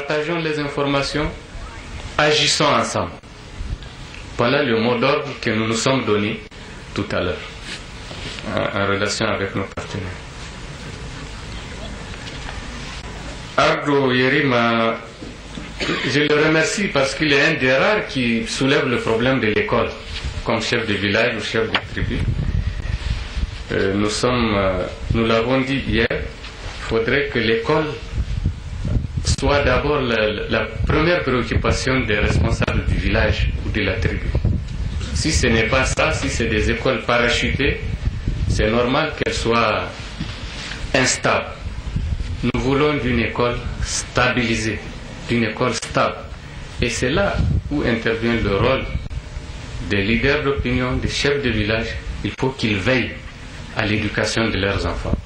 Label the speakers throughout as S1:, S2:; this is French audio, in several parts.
S1: partageons les informations, agissons ensemble. Voilà le mot d'ordre que nous nous sommes donné tout à l'heure, en relation avec nos partenaires. Ardo Yerima, je le remercie parce qu'il est un des rares qui soulève le problème de l'école, comme chef de village ou chef de tribu. Nous l'avons dit hier, il faudrait que l'école soit d'abord la première préoccupation des responsables du village ou de la tribu. Si ce n'est pas ça, si c'est des écoles parachutées, c'est normal qu'elles soient instables. Nous voulons d'une école stabilisée, d'une école stable. Et c'est là où intervient le rôle des leaders d'opinion, des chefs de village. Il faut qu'ils veillent à l'éducation de leurs enfants.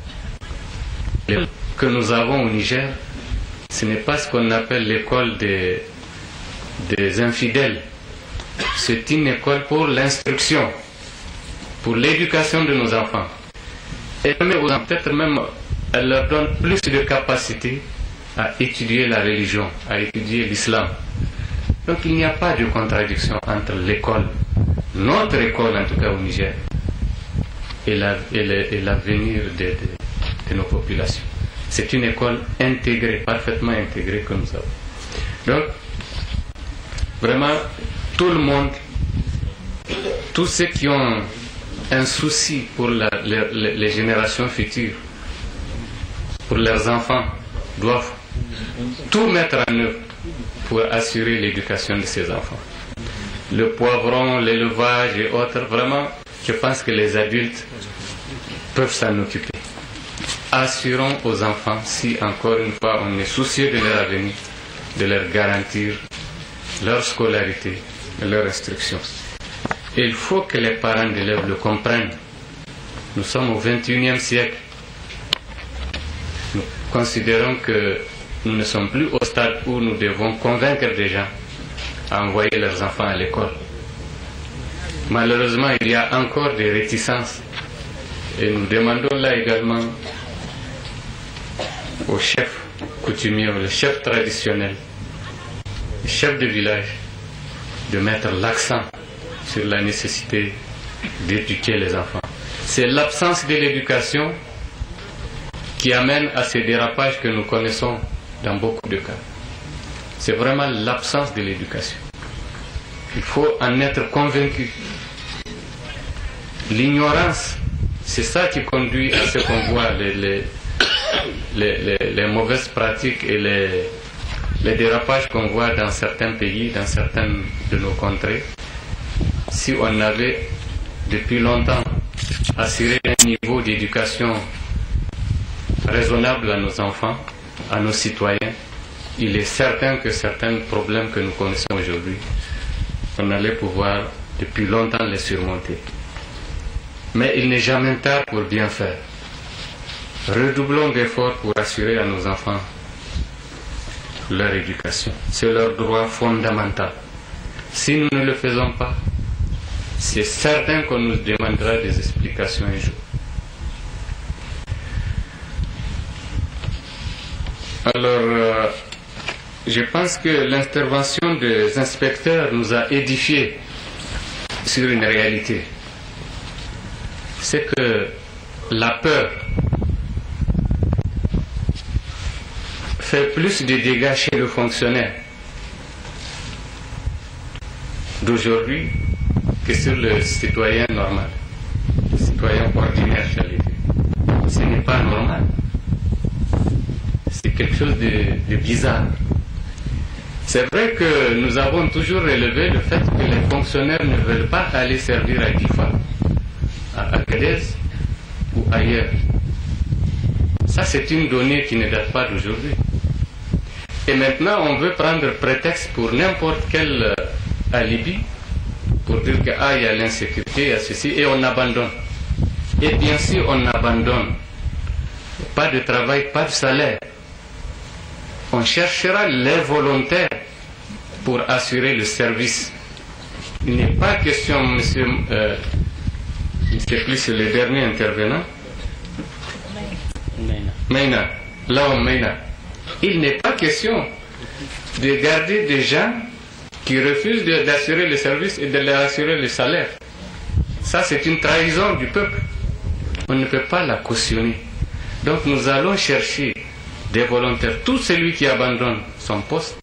S1: L'école que nous avons au Niger, ce n'est pas ce qu'on appelle l'école des infidèles. C'est une école pour l'instruction, pour l'éducation de nos enfants. Et peut-être même, elle leur donne plus de capacité à étudier la religion, à étudier l'islam. Donc il n'y a pas de contradiction entre l'école, notre école en tout cas au Niger, et l'avenir de nos populations. C'est une école intégrée, parfaitement intégrée que nous avons. Donc, vraiment, tout le monde, tous ceux qui ont un souci pour les générations futures, pour leurs enfants, doivent tout mettre en œuvre pour assurer l'éducation de ces enfants. Le poivron, l'élevage et autres, vraiment, je pense que les adultes peuvent s'en occuper. Assurons aux enfants, si encore une fois on est soucieux de leur avenir, de leur garantir leur scolarité et leur instruction. Et il faut que les parents d'élèves le comprennent. Nous sommes au XXIe siècle. Nous considérons que nous ne sommes plus au stade où nous devons convaincre des gens à envoyer leurs enfants à l'école. Malheureusement, il y a encore des réticences. Et nous demandons là également aux chefs coutumiers, aux chefs traditionnels, aux chefs de village, de mettre l'accent sur la nécessité d'éduquer les enfants. C'est l'absence de l'éducation qui amène à ces dérapages que nous connaissons dans beaucoup de cas. C'est vraiment l'absence de l'éducation. Il faut en être convaincu. L'ignorance, c'est ça qui conduit à ce qu'on voit les mauvaises pratiques et les dérapages qu'on voit dans certains pays, dans certaines de nos contrées. Si on avait depuis longtemps assuré un niveau d'éducation raisonnable à nos enfants, à nos citoyens, il est certain que certains problèmes que nous connaissons aujourd'hui, on allait pouvoir depuis longtemps les surmonter. Mais il n'est jamais tard pour bien faire. Redoublons d'efforts pour assurer à nos enfants leur éducation. C'est leur droit fondamental. Si nous ne le faisons pas, c'est certain qu'on nous demandera des explications un jour. Alors, je pense que l'intervention des inspecteurs nous a édifiés sur une réalité. C'est que la peur fait plus de dégâts chez le fonctionnaire d'aujourd'hui que sur le citoyen normal, le citoyen ordinaire, j'allais dire. Ce n'est pas normal. C'est quelque chose de bizarre. C'est vrai que nous avons toujours relevé le fait que les fonctionnaires ne veulent pas aller servir à Difa, à Agadez ou ailleurs. Ça, c'est une donnée qui ne date pas d'aujourd'hui. Et maintenant, on veut prendre prétexte pour n'importe quel alibi pour dire qu'il y a l'insécurité, il y a ceci, et on abandonne. Et bien sûr, on abandonne. Pas de travail, pas de salaire. On cherchera les volontaires pour assurer le service. Il n'est pas question, monsieur, je ne sais plus, c'est le dernier intervenant, Meina, Laon Meina. Il n'est pas question de garder des gens qui refusent d'assurer le service et de leur assurer le salaire. Ça, c'est une trahison du peuple. On ne peut pas la cautionner. Donc nous allons chercher des volontaires. Tout celui qui abandonne son poste,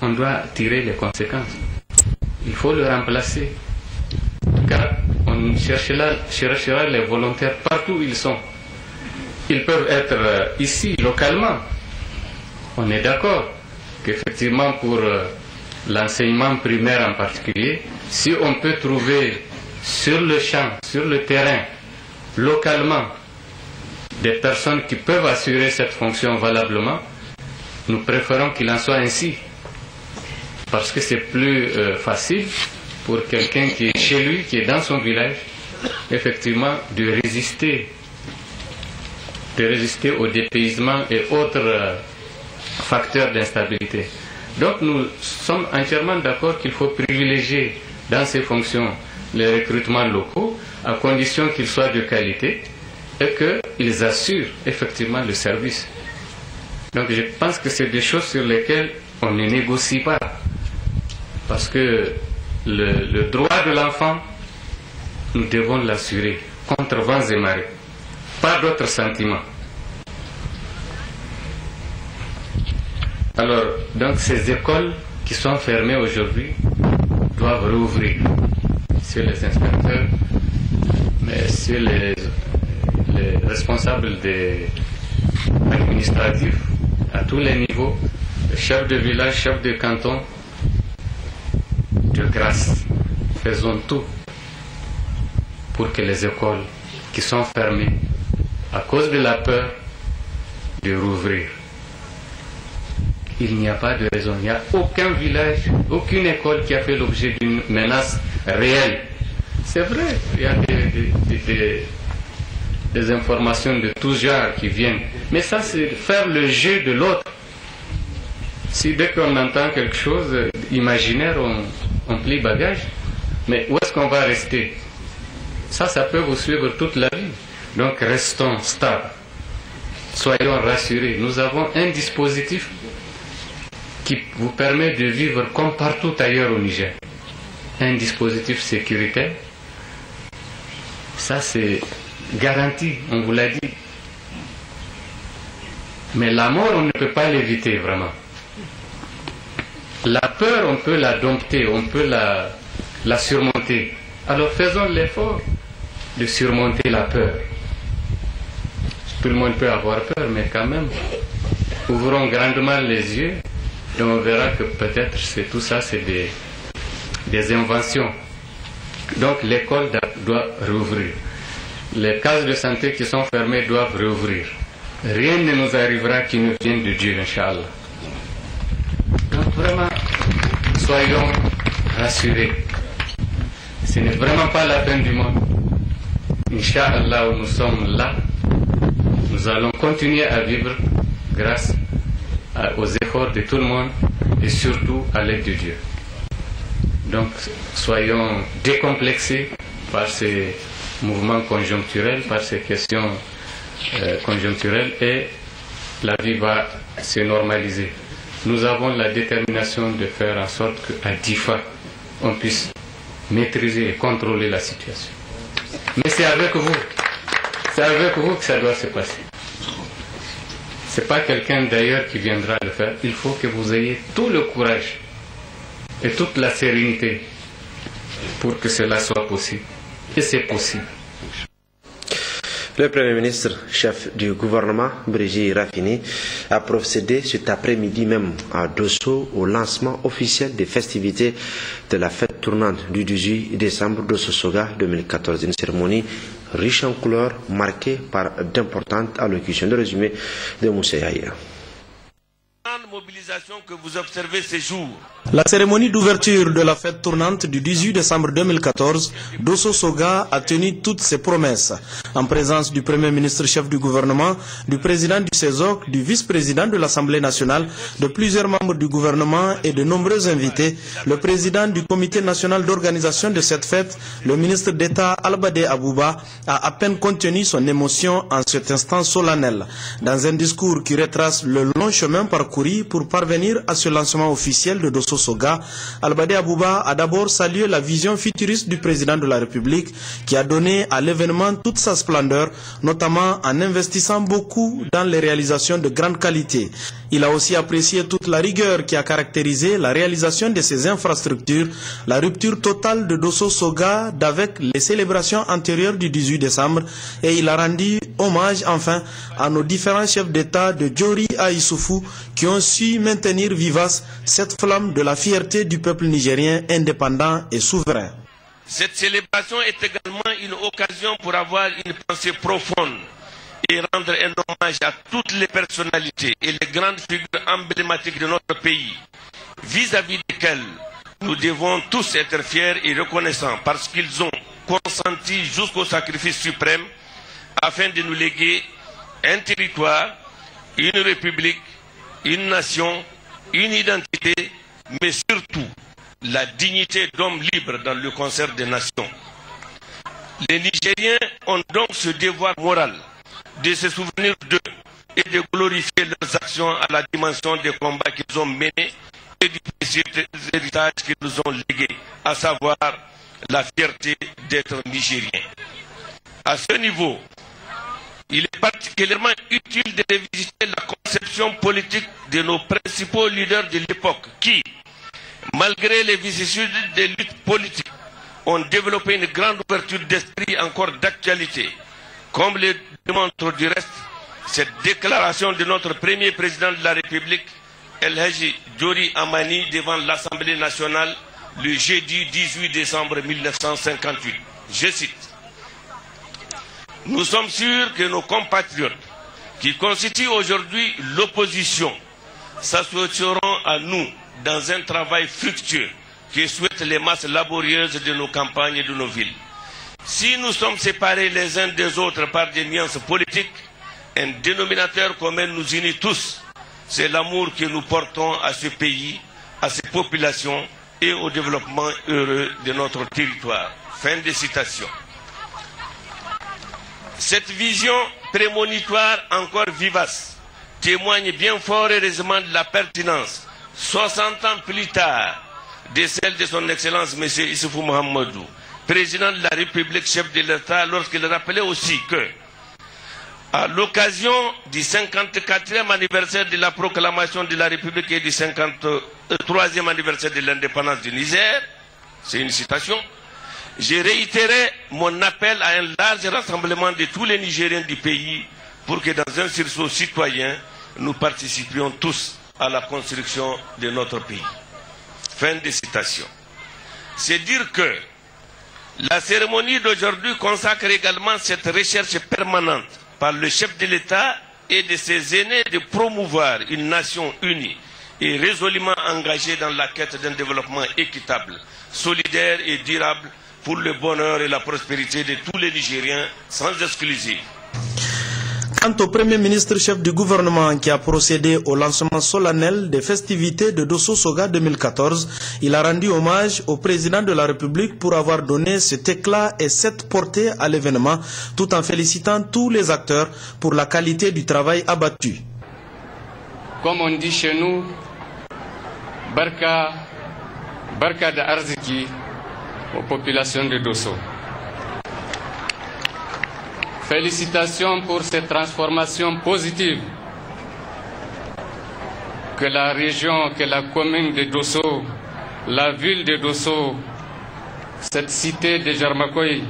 S1: on doit tirer les conséquences. Il faut le remplacer. Car on cherchera les volontaires partout où ils sont. Ils peuvent être ici, localement. On est d'accord qu'effectivement pour l'enseignement primaire en particulier, si on peut trouver sur le champ, sur le terrain, localement, des personnes qui peuvent assurer cette fonction valablement, nous préférons qu'il en soit ainsi. Parce que c'est plus facile pour quelqu'un qui est chez lui, qui est dans son village, effectivement, de résister au dépaysement et autres facteurs d'instabilité. Donc nous sommes entièrement d'accord qu'il faut privilégier dans ces fonctions les recrutements locaux, à condition qu'ils soient de qualité et qu'ils assurent effectivement le service. Donc je pense que c'est des choses sur lesquelles on ne négocie pas. Parce que le droit de l'enfant, nous devons l'assurer contre vents et marées. Pas d'autres sentiments. Alors, donc ces écoles qui sont fermées aujourd'hui doivent rouvrir. Sur les inspecteurs, mais sur les responsables administratifs, à tous les niveaux, les chefs de village, chefs de canton, de grâce, faisons tout pour que les écoles qui sont fermées à cause de la peur de rouvrir. Il n'y a pas de raison. Il n'y a aucun village, aucune école qui a fait l'objet d'une menace réelle. C'est vrai, il y a des informations de tous genres qui viennent. Mais ça, c'est faire le jeu de l'autre. Si dès qu'on entend quelque chose imaginaire, on plie bagage, mais où est-ce qu'on va rester? Ça peut vous suivre toute la vie. Donc restons stables. Soyons rassurés. Nous avons un dispositif qui vous permet de vivre comme partout ailleurs au Niger. Un dispositif sécuritaire. Ça, c'est garanti, on vous l'a dit. Mais la mort, on ne peut pas l'éviter vraiment. La peur, on peut la dompter, on peut la surmonter. Alors faisons l'effort de surmonter la peur. Tout le monde peut avoir peur, mais quand même, ouvrons grandement les yeux et on verra que peut-être tout ça, c'est des inventions. Donc l'école doit rouvrir. Les cases de santé qui sont fermées doivent rouvrir. Rien ne nous arrivera qui nous vienne de Dieu, Inch'Allah. Donc vraiment, soyons rassurés. Ce n'est vraiment pas la fin du monde. Inch'Allah, nous sommes là. Nous allons continuer à vivre grâce aux efforts de tout le monde et surtout à l'aide de Dieu. Donc, soyons décomplexés par ces mouvements conjoncturels, par ces questions conjoncturelles et la vie va se normaliser. Nous avons la détermination de faire en sorte qu'à Difa, on puisse maîtriser et contrôler la situation. Mais c'est avec vous. C'est avec vous que ça doit se passer. Ce n'est pas quelqu'un d'ailleurs qui viendra le faire. Il faut que vous ayez tout le courage et toute la sérénité pour que cela soit possible. Et c'est possible.
S2: Le Premier ministre, chef du gouvernement, Brigitte Raffini, a procédé cet après-midi même à Dosso au lancement officiel des festivités de la fête tournante du 18 décembre Dosso Soga 2014. Une cérémonie riche en couleurs, marquée par d'importantes allocutions. De résumé de Moussa Yahya.
S3: mobilisation que vous observez ces jours.
S4: La cérémonie d'ouverture de la fête tournante du 18 décembre 2014, Dosso Soga a tenu toutes ses promesses. En présence du Premier ministre chef du gouvernement, du président du CESOC, du vice-président de l'Assemblée nationale, de plusieurs membres du gouvernement et de nombreux invités, le président du comité national d'organisation de cette fête, le ministre d'État Albade Abouba, a à peine contenu son émotion en cet instant solennel. Dans un discours qui retrace le long chemin parcouru pour parvenir à ce lancement officiel de Dosso Soga, Albade Abouba a d'abord salué la vision futuriste du président de la République qui a donné à l'événement toute sa splendeur, notamment en investissant beaucoup dans les réalisations de grande qualité. Il a aussi apprécié toute la rigueur qui a caractérisé la réalisation de ces infrastructures, la rupture totale de Dosso Soga d'avec les célébrations antérieures du 18 décembre et il a rendu hommage enfin à nos différents chefs d'État de Djori à Issoufou qui ont su maintenir vivace cette flamme de la fierté du peuple nigérien indépendant et souverain.
S3: Cette célébration est également une occasion pour avoir une pensée profonde et rendre un hommage à toutes les personnalités et les grandes figures emblématiques de notre pays, vis-à-vis desquelles nous devons tous être fiers et reconnaissants parce qu'ils ont consenti jusqu'au sacrifice suprême afin de nous léguer un territoire, une république, une nation, une identité, mais surtout la dignité d'homme libre dans le concert des nations. Les Nigériens ont donc ce devoir moral de se souvenir d'eux et de glorifier leurs actions à la dimension des combats qu'ils ont menés et du précieux héritage qu'ils nous ont légué, à savoir la fierté d'être Nigérien. À ce niveau, il est particulièrement utile de revisiter la conception politique de nos principaux leaders de l'époque qui, malgré les vicissitudes des luttes politiques, ont développé une grande ouverture d'esprit encore d'actualité. Comme le démontre du reste cette déclaration de notre premier président de la République, El Hadji Djori Amani, devant l'Assemblée nationale le jeudi 18 décembre 1958. Je cite: nous sommes sûrs que nos compatriotes qui constituent aujourd'hui l'opposition s'associeront à nous dans un travail fructueux que souhaitent les masses laborieuses de nos campagnes et de nos villes. Si nous sommes séparés les uns des autres par des nuances politiques, un dénominateur commun nous unit tous. C'est l'amour que nous portons à ce pays, à ses populations et au développement heureux de notre territoire. Fin de citation. Cette vision prémonitoire encore vivace témoigne bien fort heureusement de la pertinence, 60 ans plus tard, de celle de son Excellence M. Issoufou Mahamadou, président de la République, chef de l'État, lorsqu'il rappelait aussi que, à l'occasion du 54e anniversaire de la proclamation de la République et du 53e anniversaire de l'indépendance du Niger, c'est une citation, j'ai réitéré mon appel à un large rassemblement de tous les Nigériens du pays pour que dans un sursaut citoyen, nous participions tous à la construction de notre pays. Fin de citation. C'est dire que la cérémonie d'aujourd'hui consacre également cette recherche permanente par le chef de l'État et de ses aînés de promouvoir une nation unie et résolument engagée dans la quête d'un développement équitable, solidaire et durable pour le bonheur et la prospérité de tous les Nigériens sans exclusive.
S4: Quant au Premier ministre chef du gouvernement qui a procédé au lancement solennel des festivités de Dosso Soga 2014, il a rendu hommage au président de la République pour avoir donné cet éclat et cette portée à l'événement, tout en félicitant tous les acteurs pour la qualité du travail abattu.
S1: Comme on dit chez nous, Barka de Arziki aux populations de Dosso. Félicitations pour cette transformation positive que la région, que la commune de Dosso, la ville de Dosso, cette cité de Jarmakoy,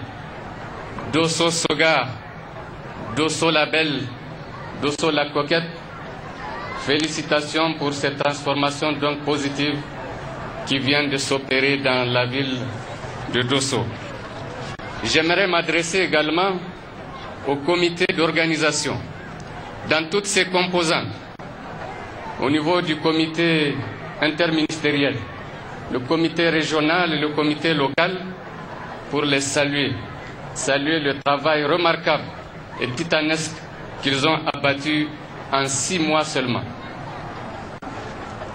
S1: Dosso Soga, Dosso la Belle, Dosso la Coquette. Félicitations pour cette transformation donc positive qui vient de s'opérer dans la ville de Dosso. J'aimerais m'adresser également au comité d'organisation, dans toutes ses composantes, au niveau du comité interministériel, le comité régional et le comité local, pour les saluer le travail remarquable et titanesque qu'ils ont abattu en 6 mois seulement.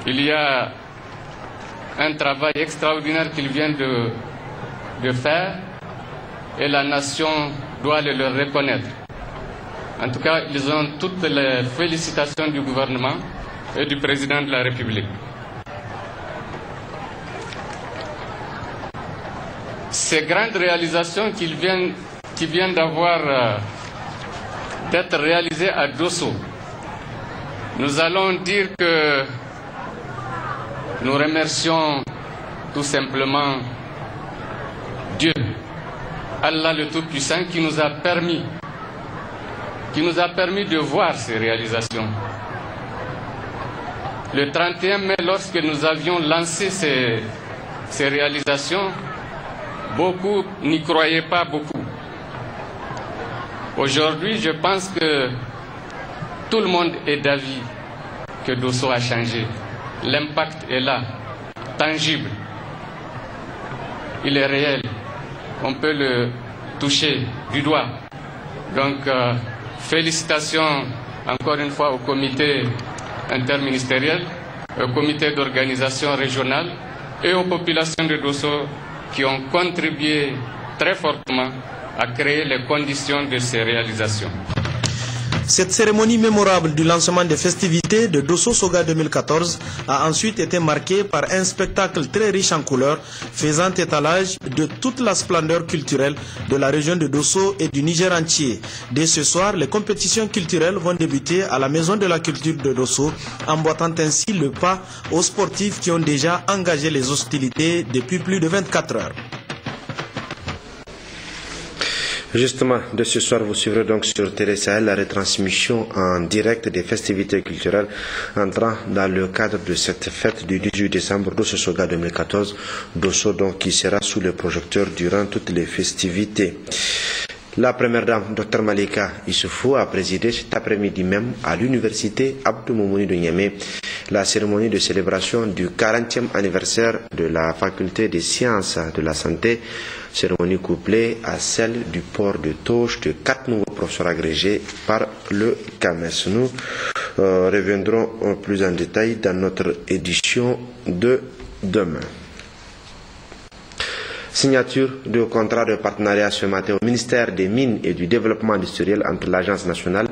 S1: Il y a un travail extraordinaire qu'ils viennent de faire et la nation doit le leur reconnaître. En tout cas, ils ont toutes les félicitations du gouvernement et du président de la République. Ces grandes réalisations qui viennent d'être réalisées à Dosso, nous allons dire que nous remercions tout simplement Dieu, Allah le Tout-Puissant, qui nous a permis de voir ces réalisations. Le 31 mai, lorsque nous avions lancé ces réalisations, beaucoup n'y croyaient pas beaucoup. Aujourd'hui, je pense que tout le monde est d'avis que Dosso a changé. L'impact est là, tangible. Il est réel. On peut le toucher du doigt. Donc, félicitations encore une fois au comité interministériel, au comité d'organisation régionale et aux populations de Dosso qui ont contribué très fortement à créer les conditions de ces réalisations.
S4: Cette cérémonie mémorable du lancement des festivités de Dosso Soga 2014 a ensuite été marquée par un spectacle très riche en couleurs, faisant étalage de toute la splendeur culturelle de la région de Dosso et du Niger entier. Dès ce soir, les compétitions culturelles vont débuter à la Maison de la Culture de Dosso, emboîtant ainsi le pas aux sportifs qui ont déjà engagé les hostilités depuis plus de 24 heures.
S2: Justement, de ce soir, vous suivrez donc sur Télé Sahel la retransmission en direct des festivités culturelles entrant dans le cadre de cette fête du 18 décembre Dosso Soga 2014. Dosso donc qui sera sous le projecteur durant toutes les festivités. La première dame, Dr Malika Issoufou, a présidé cet après-midi même à l'université Abdou Moumouni de Niamey la cérémonie de célébration du 40e anniversaire de la faculté des sciences de la santé, cérémonie couplée à celle du port de toge de 4 nouveaux professeurs agrégés par le CAMES. Nous reviendrons plus en détail dans notre édition de demain. Signature de contrat de partenariat ce matin au ministère des Mines et du Développement industriel entre l'Agence nationale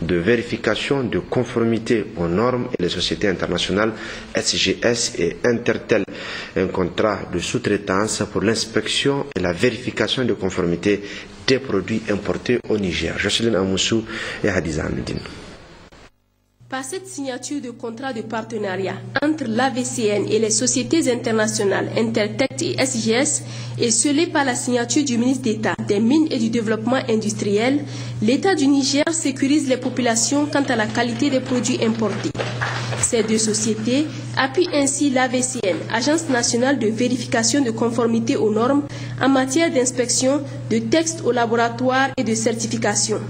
S2: de vérification de conformité aux normes et les sociétés internationales SGS et Intertel. Un contrat de sous-traitance pour l'inspection et la vérification de conformité des produits importés au Niger. Jocelyne Amoussou et Hadiza Amidine.
S5: Par cette signature de contrat de partenariat entre l'AVCN et les sociétés internationales Intertech et SGS et scellé par la signature du ministre d'État des Mines et du Développement industriel, l'État du Niger sécurise les populations quant à la qualité des produits importés. Ces deux sociétés appuient ainsi l'AVCN, Agence nationale de vérification de conformité aux normes en matière d'inspection, de textes au laboratoire et de certification.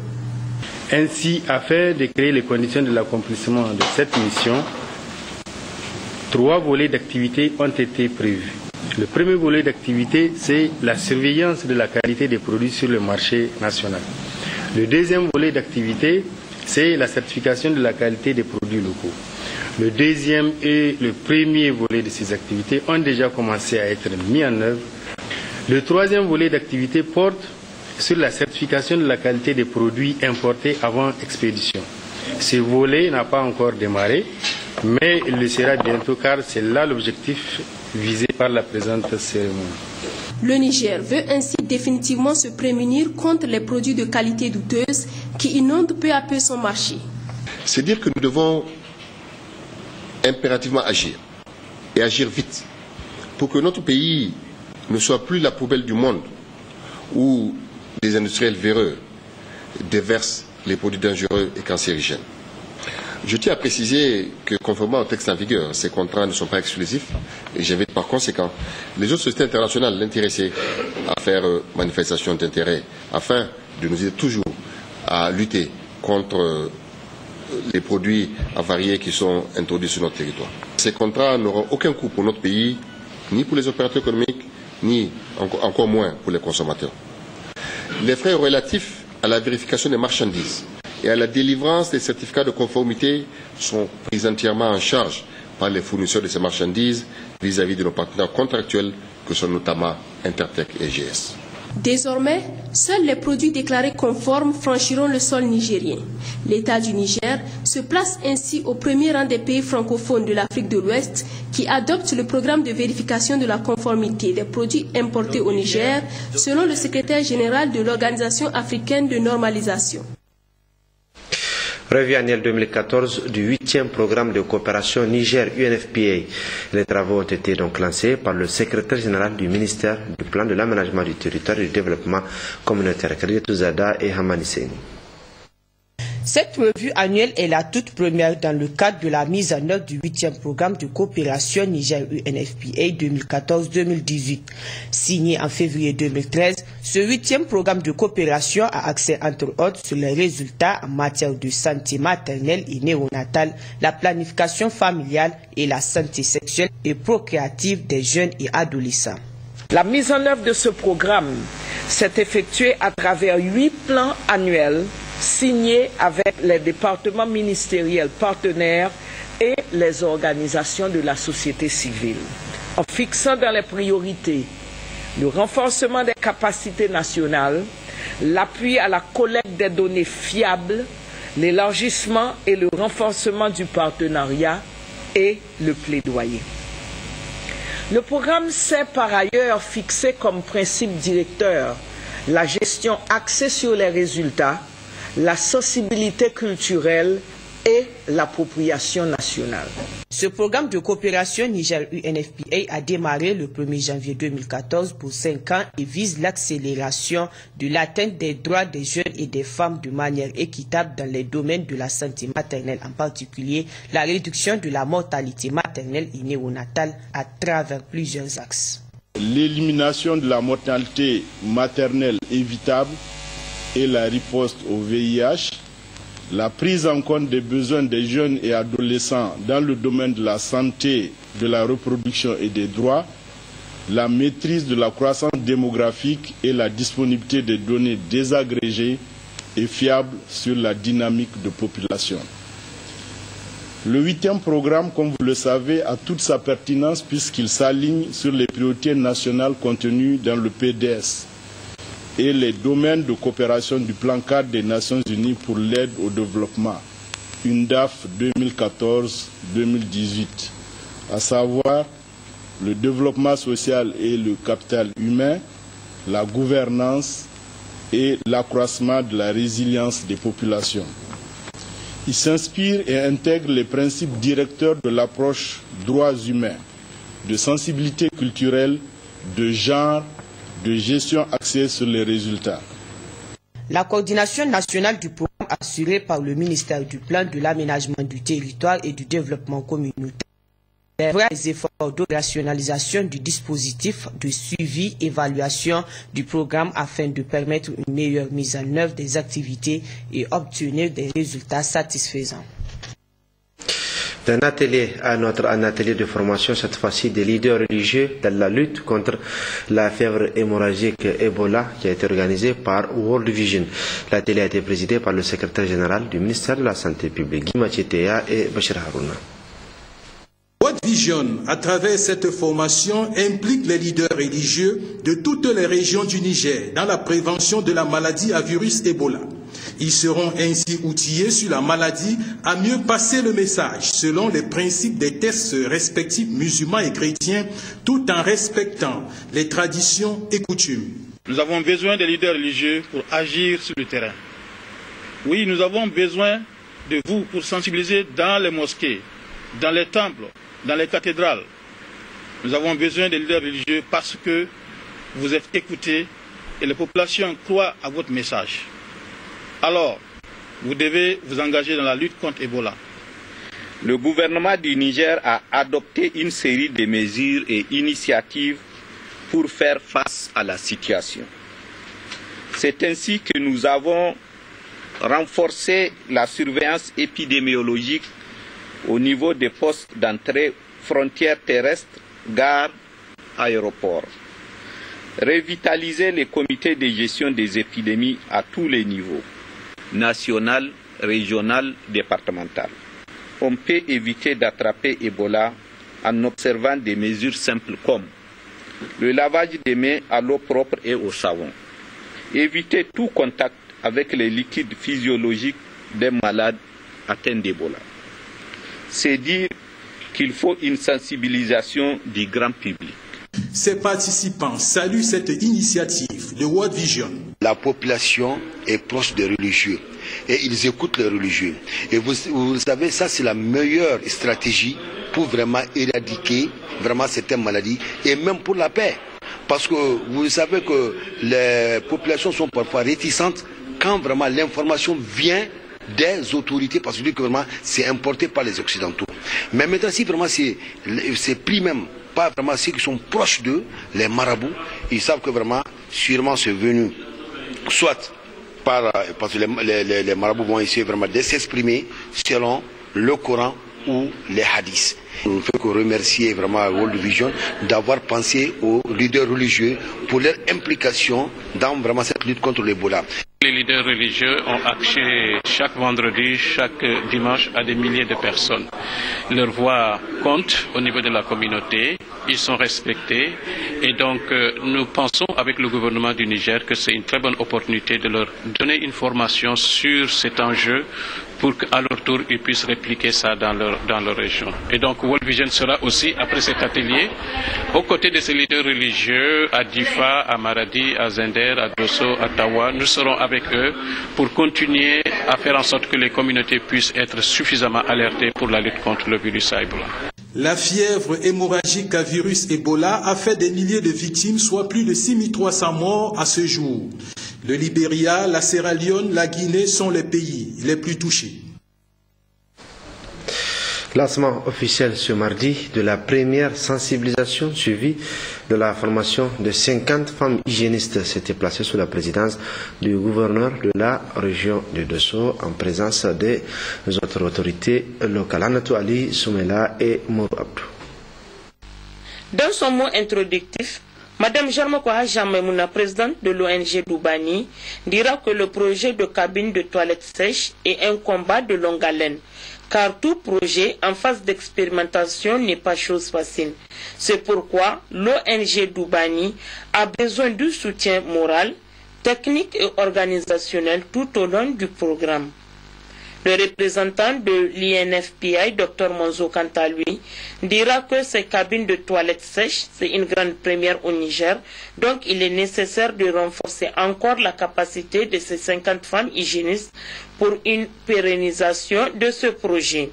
S6: Ainsi, afin de créer les conditions de l'accomplissement de cette mission, 3 volets d'activité ont été prévus. Le premier volet d'activité, c'est la surveillance de la qualité des produits sur le marché national. Le deuxième volet d'activité, c'est la certification de la qualité des produits locaux. Le deuxième et le premier volet de ces activités ont déjà commencé à être mis en œuvre. Le troisième volet d'activité porte sur la certification de la qualité des produits importés avant expédition. Ce volet n'a pas encore démarré, mais il le sera bientôt car c'est là l'objectif visé par la présente cérémonie.
S5: Le Niger veut ainsi définitivement se prémunir contre les produits de qualité douteuse qui inondent peu à peu son marché.
S7: C'est dire que nous devons impérativement agir, et agir vite, pour que notre pays ne soit plus la poubelle du monde où les industriels véreux déversent les produits dangereux et cancérigènes. Je tiens à préciser que, conformément au texte en vigueur, ces contrats ne sont pas exclusifs et j'invite par conséquent les autres sociétés internationales intéressées à faire manifestation d'intérêt afin de nous aider toujours à lutter contre les produits avariés qui sont introduits sur notre territoire. Ces contrats n'auront aucun coût pour notre pays, ni pour les opérateurs économiques, ni encore moins pour les consommateurs. Les frais relatifs à la vérification des marchandises et à la délivrance des certificats de conformité sont pris entièrement en charge par les fournisseurs de ces marchandises vis-à-vis de nos partenaires contractuels que sont notamment Intertech et GS.
S5: Désormais, seuls les produits déclarés conformes franchiront le sol nigérien. L'État du Niger se place ainsi au premier rang des pays francophones de l'Afrique de l'Ouest qui adoptent le programme de vérification de la conformité des produits importés au Niger, selon le secrétaire général de l'Organisation africaine de normalisation.
S2: Revue annuelle 2014 du 8e programme de coopération Niger-UNFPA. Les travaux ont été donc lancés par le secrétaire général du ministère du Plan de l'aménagement du territoire et du développement communautaire, Kadiatou Zada et Hamani Seni.
S8: Cette revue annuelle est la toute première dans le cadre de la mise en œuvre du 8e programme de coopération Niger-UNFPA 2014-2018. Signé en février 2013, ce 8e programme de coopération a accès entre autres sur les résultats en matière de santé maternelle et néonatale, la planification familiale et la santé sexuelle et procréative des jeunes et adolescents.
S9: La mise en œuvre de ce programme s'est effectuée à travers 8 plans annuels signés avec les départements ministériels partenaires et les organisations de la société civile, en fixant dans les priorités le renforcement des capacités nationales, l'appui à la collecte des données fiables, l'élargissement et le renforcement du partenariat et le plaidoyer. Le programme s'est par ailleurs fixé comme principe directeur la gestion axée sur les résultats, la sensibilité culturelle et l'appropriation nationale.
S8: Ce programme de coopération Niger-UNFPA a démarré le 1er janvier 2014 pour 5 ans et vise l'accélération de l'atteinte des droits des jeunes et des femmes de manière équitable dans les domaines de la santé maternelle, en particulier la réduction de la mortalité maternelle et néonatale à travers plusieurs axes.
S10: L'élimination de la mortalité maternelle évitable et la riposte au VIH, la prise en compte des besoins des jeunes et adolescents dans le domaine de la santé, de la reproduction et des droits, la maîtrise de la croissance démographique et la disponibilité des données désagrégées et fiables sur la dynamique de population. Le 8e programme, comme vous le savez, a toute sa pertinence puisqu'il s'aligne sur les priorités nationales contenues dans le PDS et les domaines de coopération du plan cadre des Nations Unies pour l'aide au développement, UNDAF 2014-2018, à savoir le développement social et le capital humain, la gouvernance et l'accroissement de la résilience des populations. Il s'inspire et intègre les principes directeurs de l'approche droits humains, de sensibilité culturelle, de genre, de gestion axée sur les résultats.
S8: La coordination nationale du programme assurée par le ministère du Plan de l'aménagement du territoire et du développement communautaire fera des efforts de rationalisation du dispositif de suivi et évaluation du programme afin de permettre une meilleure mise en œuvre des activités et obtenir des résultats satisfaisants.
S2: D'un atelier à un autre, un atelier de formation, cette fois-ci des leaders religieux dans la lutte contre la fièvre hémorragique Ebola qui a été organisé par World Vision. L'atelier a été présidé par le secrétaire général du ministère de la Santé publique, Guy Machetea et Bachir Harouna.
S11: World Vision, à travers cette formation, implique les leaders religieux de toutes les régions du Niger dans la prévention de la maladie à virus Ebola. Ils seront ainsi outillés sur la maladie à mieux passer le message selon les principes des textes respectifs musulmans et chrétiens, tout en respectant les traditions et coutumes.
S12: Nous avons besoin des leaders religieux pour agir sur le terrain. Oui, nous avons besoin de vous pour sensibiliser dans les mosquées, dans les temples, dans les cathédrales. Nous avons besoin des leaders religieux parce que vous êtes écoutés et les populations croient à votre message. Alors, vous devez vous engager dans la lutte contre Ebola.
S13: Le gouvernement du Niger a adopté une série de mesures et initiatives pour faire face à la situation. C'est ainsi que nous avons renforcer la surveillance épidémiologique au niveau des postes d'entrée, frontières terrestres, gares, aéroports. Revitaliser les comités de gestion des épidémies à tous les niveaux, national, régional, départemental. On peut éviter d'attraper Ebola en observant des mesures simples comme le lavage des mains à l'eau propre et au savon. Éviter tout contact avec les liquides physiologiques des malades atteints d'Ebola. C'est dire qu'il faut une sensibilisation du grand public.
S11: Ces participants saluent cette initiative de World Vision.
S14: La population est proche des religieux et ils écoutent les religieux. Et vous savez, ça c'est la meilleure stratégie pour vraiment éradiquer vraiment certaines maladies et même pour la paix. Parce que vous savez que les populations sont parfois réticentes quand vraiment l'information vient des autorités, parce que vraiment c'est importé par les Occidentaux. Mais maintenant, si vraiment c'est pris même par vraiment ceux qui sont proches d'eux, les marabouts, ils savent que vraiment, sûrement c'est venu, soit parce que les marabouts vont essayer vraiment de s'exprimer selon le Coran ou les hadiths. On ne fait que remercier vraiment World Vision d'avoir pensé aux leaders religieux pour leur implication dans vraiment cette lutte contre l'Ebola.
S15: Les leaders religieux ont accès chaque vendredi, chaque dimanche à des milliers de personnes. Leur voix compte au niveau de la communauté, ils sont respectés et donc nous pensons avec le gouvernement du Niger que c'est une très bonne opportunité de leur donner une formation sur cet enjeu pour qu'à leur tour ils puissent répliquer ça dans leur région. Et donc World Vision sera aussi, après cet atelier, aux côtés de ces leaders religieux à Difa, à Maradi, à Zender, à Dosso, à Tawa. Nous serons avec eux pour continuer à faire en sorte que les communautés puissent être suffisamment alertées pour la lutte contre le virus à Ebola.
S11: La fièvre hémorragique à virus Ebola a fait des milliers de victimes, soit plus de 6300 morts à ce jour. Le Libéria, la Sierra Leone, la Guinée sont les pays les plus touchés.
S2: Lancement officiel ce mardi de la première sensibilisation suivie de la formation de 50 femmes hygiénistes. C'était placé sous la présidence du gouverneur de la région de Dosso en présence des autres autorités locales. Anatou Ali, Soumela et Mourou Abdou.
S8: Dans son mot introductif, Madame Jarmakoha Jamemouna, présidente de l'ONG Doubani, dira que le projet de cabine de toilettes sèches est un combat de longue haleine. Car tout projet en phase d'expérimentation n'est pas chose facile. C'est pourquoi l'ONG Doubani a besoin du soutien moral, technique et organisationnel tout au long du programme. Le représentant de l'INFPI, Dr Monzo, quant à lui, dira que ces cabines de toilettes sèches, c'est une grande première au Niger, donc il est nécessaire de renforcer encore la capacité de ces 50 femmes hygiénistes pour une pérennisation de ce projet.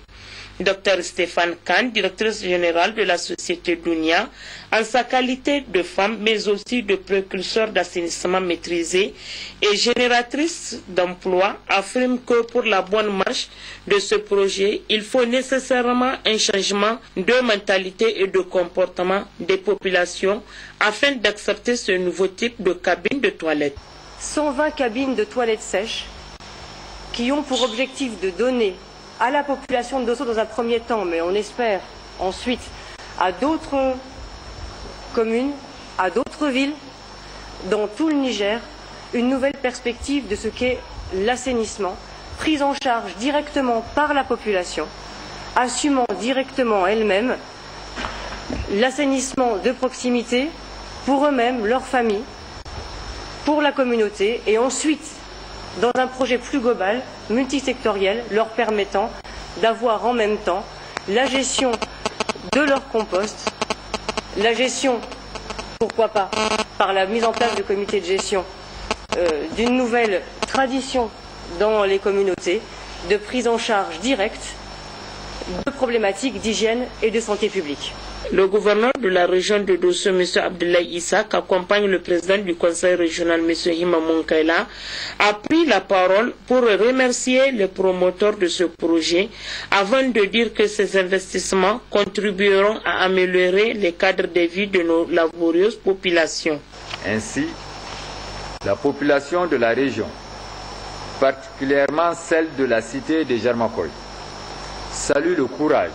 S8: Dr Stéphane Khan, directrice générale de la société Dunia, en sa qualité de femme, mais aussi de précurseur d'assainissement maîtrisé et génératrice d'emplois, affirme que pour la bonne marche de ce projet, il faut nécessairement un changement de mentalité et de comportement des populations afin d'accepter ce nouveau type de cabine de toilette.
S16: 120 cabines de toilettes sèches qui ont pour objectif de donner à la population de Dosso dans un premier temps, mais on espère ensuite à d'autres communes, à d'autres villes, dans tout le Niger, une nouvelle perspective de ce qu'est l'assainissement, prise en charge directement par la population, assumant directement elle-même l'assainissement de proximité pour eux-mêmes, leurs familles, pour la communauté, et ensuite, dans un projet plus global, multisectoriel, leur permettant d'avoir en même temps la gestion de leur compost, la gestion, pourquoi pas, par la mise en place de comités de gestion, d'une nouvelle tradition dans les communautés, de prise en charge directe de problématiques d'hygiène et de santé publique.
S8: Le gouverneur de la région de Dosso, M. Abdoulaye Issak, accompagne le président du conseil régional, M. Hima Monkaila, a pris la parole pour remercier les promoteurs de ce projet avant de dire que ces investissements contribueront à améliorer les cadres de vie de nos laborieuses populations.
S17: Ainsi, la population de la région particulièrement celle de la cité de Jarmakoy, salue le courage,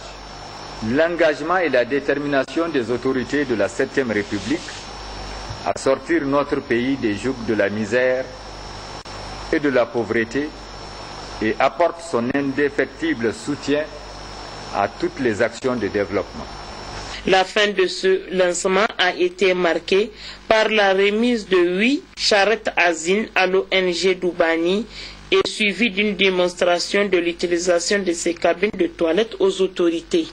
S17: l'engagement et la détermination des autorités de la 7e République à sortir notre pays des jougs de la misère et de la pauvreté et apporte son indéfectible soutien à toutes les actions de développement.
S18: La fin de ce lancement a été marquée par la remise de 8 charrettes asines à l'ONG Doubani et suivie d'une démonstration de l'utilisation de ces cabines de toilettes aux autorités.